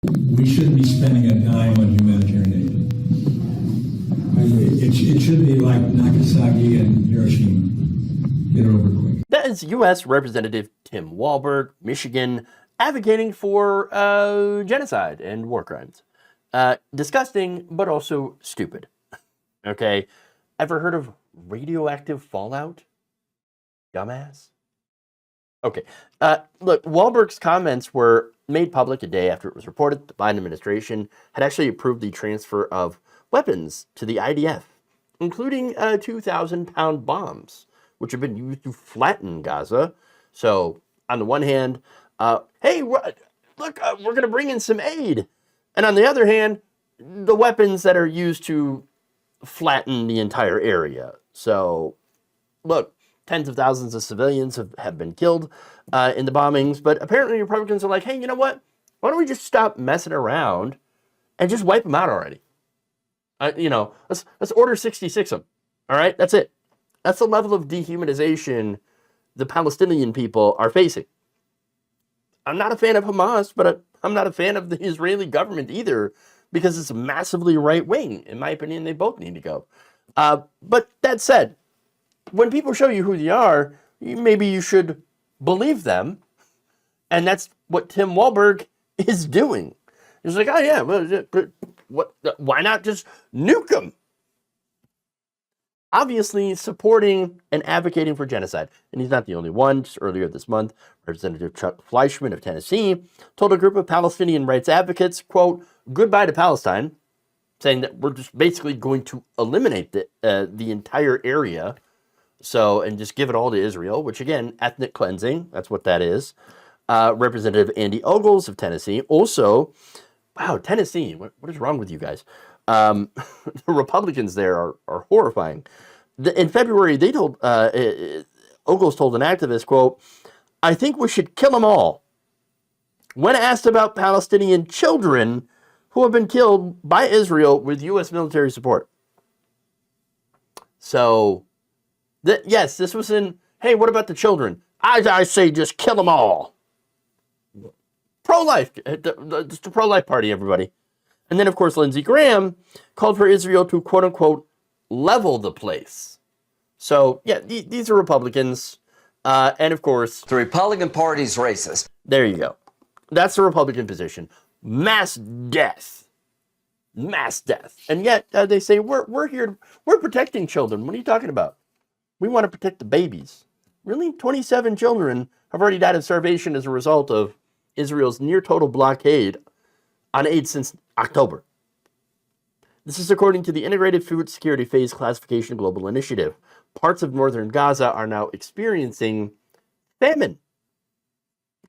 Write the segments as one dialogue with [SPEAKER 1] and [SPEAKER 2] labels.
[SPEAKER 1] We shouldn't be spending a dime on humanitarian aid. It should be like Nagasaki and Hiroshima. Get it over quick.
[SPEAKER 2] That is U.S. Representative Tim Wahlberg, Michigan, advocating for genocide and war crimes. Disgusting, but also stupid. Okay? Ever heard of radioactive fallout? Dumbass. Okay. Look, Wahlberg's comments were made public a day after it was reported the Biden administration had actually approved the transfer of weapons to the IDF, including 2,000-pound bombs, which have been used to flatten Gaza. So, on the one hand, hey, look, we're going to bring in some aid. And on the other hand, the weapons that are used to flatten the entire area. So, look, tens of thousands of civilians have been killed in the bombings, but apparently Republicans are like, hey, you know what? Why don't we just stop messing around and just wipe them out already? Let's order 66 of them. All right, that's it. That's the level of dehumanization the Palestinian people are facing. I'm not a fan of Hamas, but I'm not a fan of the Israeli government either, because it's massively right-wing. In my opinion, they both need to go. But that said, when people show you who they are, maybe you should believe them. And that's what Tim Wahlberg is doing. He's like, oh yeah, why not just nuke them? Obviously supporting and advocating for genocide. And he's not the only one. Just earlier this month, Representative Chuck Fleischmann of Tennessee told a group of Palestinian rights advocates, quote, goodbye to Palestine, saying that we're just basically going to eliminate the entire area. So, and just give it all to Israel, which again, ethnic cleansing, that's what that is. Representative Andy Ogles of Tennessee also, wow, Tennessee, what is wrong with you guys? The Republicans there are horrifying. In February, they told, Ogles told an activist, quote, I think we should kill them all. When asked about Palestinian children who have been killed by Israel with U.S. military support. So, yes, this was in, hey, what about the children? I say just kill them all. Pro-life. It's the pro-life party, everybody. And then, of course, Lindsey Graham called for Israel to, quote-unquote, level the place. So, yeah, these are Republicans. And, of course...
[SPEAKER 3] The Republican Party's racist.
[SPEAKER 2] There you go. That's the Republican position. Mass death. Mass death. And yet, they say, we're here, we're protecting children. What are you talking about? We want to protect the babies. Really? 27 children have already died of starvation as a result of Israel's near-total blockade on aid since October. This is according to the Integrated Food Security Phase Classification Global Initiative. Parts of northern Gaza are now experiencing famine.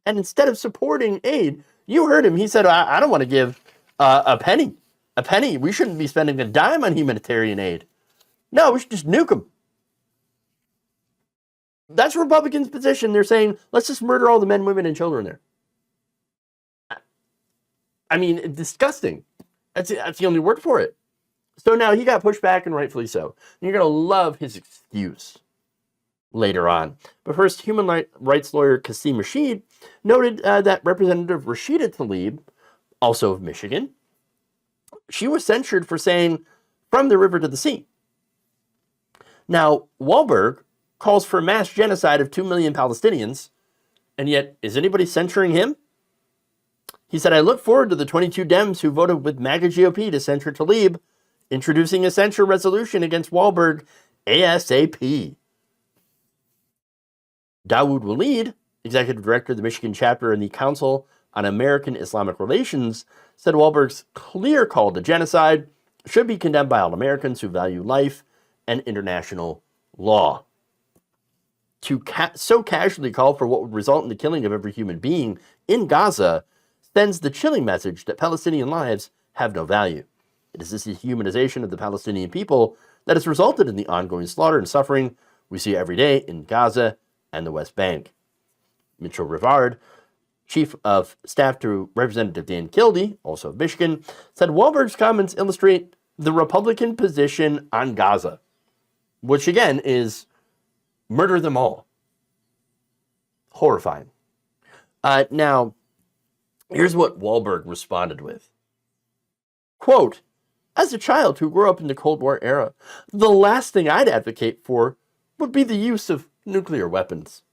[SPEAKER 2] And instead of supporting aid, you heard him. He said, I don't want to give a penny. A penny. We shouldn't be spending a dime on humanitarian aid. No, we should just nuke them. That's Republicans' position. They're saying, let's just murder all the men, women, and children there. I mean, disgusting. That's the only word for it. So now he got pushed back, and rightfully so. And you're going to love his excuse later on. But first, human rights lawyer Qasim Rashid noted that Representative Rashida Tlaib, also of Michigan, she was censured for saying, from the river to the sea. Now, Wahlberg calls for mass genocide of 2 million Palestinians, and yet, is anybody censuring him? He said, I look forward to the 22 Dems who voted with MAGA GOP to censure Tlaib, introducing a censure resolution against Wahlberg ASAP. Dawood Walid, executive director of the Michigan chapter in the Council on American Islamic Relations, said Wahlberg's clear call to genocide should be condemned by all Americans who value life and international law. To so casually call for what would result in the killing of every human being in Gaza sends the chilling message that Palestinian lives have no value. It is this dehumanization of the Palestinian people that has resulted in the ongoing slaughter and suffering we see every day in Gaza and the West Bank. Mitchell Rivard, chief of staff to Representative Dan Kildee, also of Michigan, said Wahlberg's comments illustrate the Republican position on Gaza, which again is murder them all. Horrifying. Now, Here's what Wahlberg responded with. Quote, as a child who grew up in the Cold War era, the last thing I'd advocate for would be the use of nuclear weapons.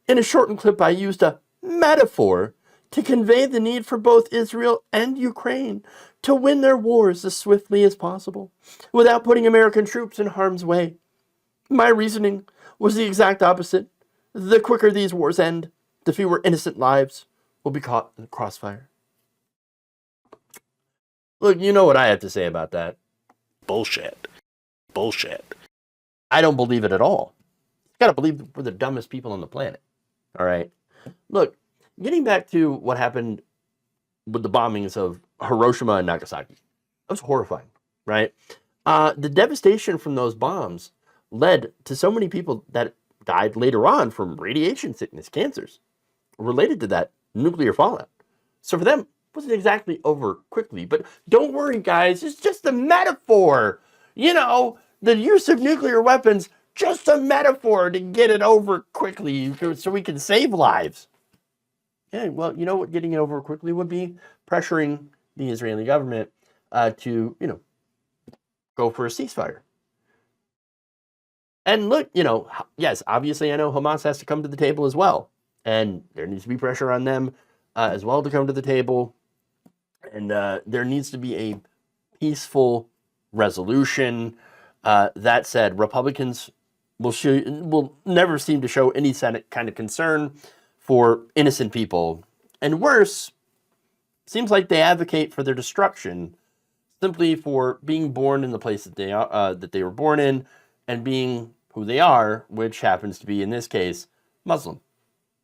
[SPEAKER 2] In a shortened clip, I used a metaphor to convey the need for both Israel and Ukraine to win their wars as swiftly as possible, without putting American troops in harm's way. My reasoning was the exact opposite. The quicker these wars end, the fewer innocent lives will be caught in the crossfire. Look, you know what I have to say about that.
[SPEAKER 4] Bullshit. Bullshit.
[SPEAKER 2] I don't believe it at all. You gotta believe we're the dumbest people on the planet. All right? Look, getting back to what happened with the bombings of Hiroshima and Nagasaki, that was horrifying, right? The devastation from those bombs led to so many people that died later on from radiation sickness, cancers, related to that nuclear fallout. So for them, it wasn't exactly over quickly. But don't worry, guys, it's just a metaphor. You know, the use of nuclear weapons, just a metaphor to get it over quickly so we can save lives. Yeah, well, you know what getting it over quickly would be? Pressuring the Israeli government to, go for a ceasefire. And look, yes, obviously I know Hamas has to come to the table as well. And there needs to be pressure on them as well to come to the table. And there needs to be a peaceful resolution. That said, Republicans will never seem to show any kind of concern for innocent people. And worse, seems like they advocate for their destruction simply for being born in the place that they were born in and being who they are, which happens to be, in this case, Muslim.